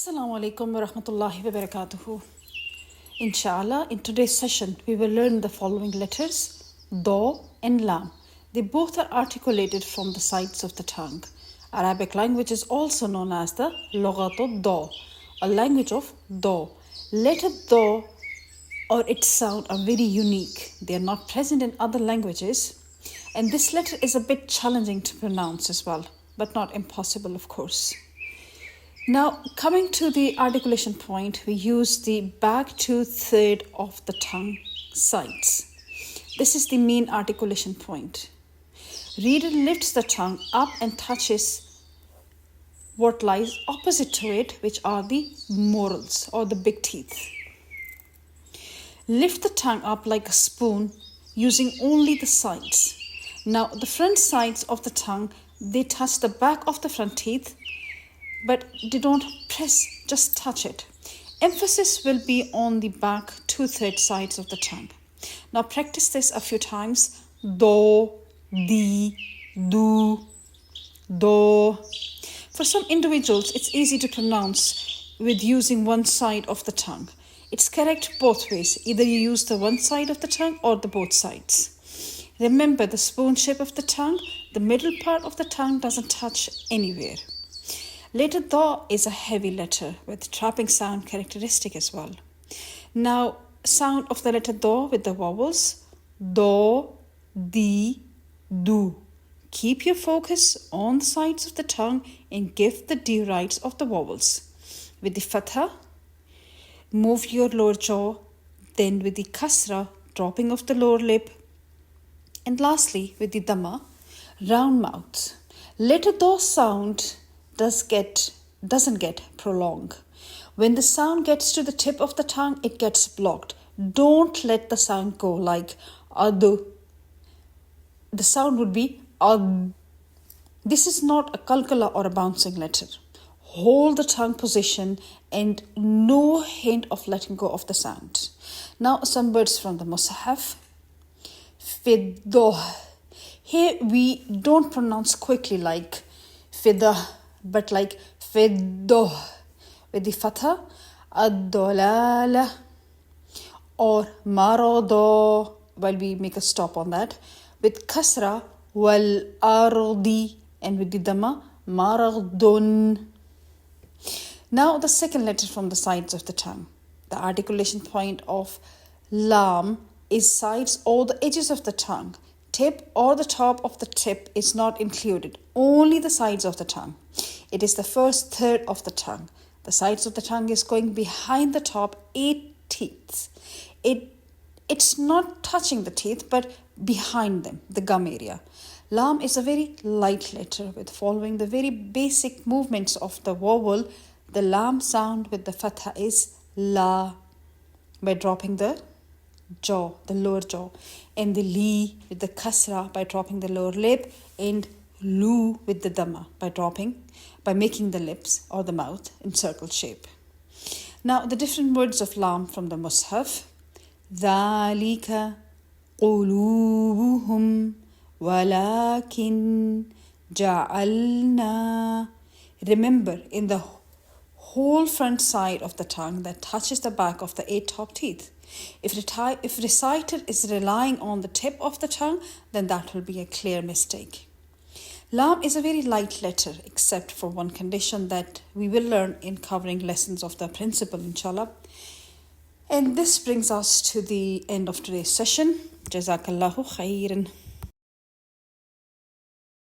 Assalamu alaikum wa rahmatullahi wa barakatuhu. Inshallah, in today's session, we will learn the following letters, Daad and Laam. They both are articulated from the sides of the tongue. Arabic language is also known as the Lughat Daad, a language of Daad. Letter Daad or its sound are very unique. They are not present in other languages. And this letter is a bit challenging to pronounce as well, but not impossible, of course. Now, coming to the articulation point, we use the back 2/3 of the tongue sides. This is the main articulation point. Reader lifts the tongue up and touches what lies opposite to it, which are the molars or the big teeth. Lift the tongue up like a spoon using only the sides. Now, the front sides of the tongue, they touch the back of the front teeth, but they don't press, just touch it. Emphasis will be on the back 2/3 sides of the tongue. Now practice this a few times. Do, di, do, do. For some individuals, it's easy to pronounce with using one side of the tongue. It's correct both ways. Either you use the one side of the tongue or the both sides. Remember the spoon shape of the tongue. The middle part of the tongue doesn't touch anywhere. Letter Da is a heavy letter with trapping sound characteristic as well. Now, sound of the letter Da with the vowels. Do, di, do. Keep your focus on the sides of the tongue and give the D rights of the vowels. With the Fatha, move your lower jaw. Then with the Kasra, dropping of the lower lip. And lastly, with the Dhamma, round mouth. Letter Da sound doesn't get prolonged. When the sound gets to the tip of the tongue, it gets blocked. Don't let the sound go like adu. The sound would be ad. This is not a kalkala or a bouncing letter. Hold the tongue position and no hint of letting go of the sound. Now some words from the Musahaf. Fiddoh. Here we don't pronounce quickly like fiddah, but like fiddoh. With the fatha, ad-dolala, or marado, while we make a stop on that. With kasra, wal ardi, and with the dhamma, maradun. Now the second letter from the sides of the tongue. The articulation point of lam is sides or the edges of the tongue. Tip or the top of the tip is not included, only the sides of the tongue. It is the first third of the tongue. The sides of the tongue is going behind the top 8 teeth. It's not touching the teeth, but behind them, the gum area. Lam is a very light letter with following the very basic movements of the vowel. The lam sound with the fatha is la by dropping the jaw, the lower jaw, and the li with the kasra by dropping the lower lip, and lu with the dhamma by making the lips or the mouth in circle shape. Now the different words of lam from the Mus'haf. ذَلِكَ قُلُوبُهُمْ وَلَكِنْ جَعَلْنَا. Remember, in the whole front side of the tongue that touches the back of the 8 top teeth. If reciter is relying on the tip of the tongue, then that will be a clear mistake. Lam is a very light letter, except for one condition that we will learn in covering lessons of the principle, inshallah. And this brings us to the end of today's session. Jazakallahu khairan.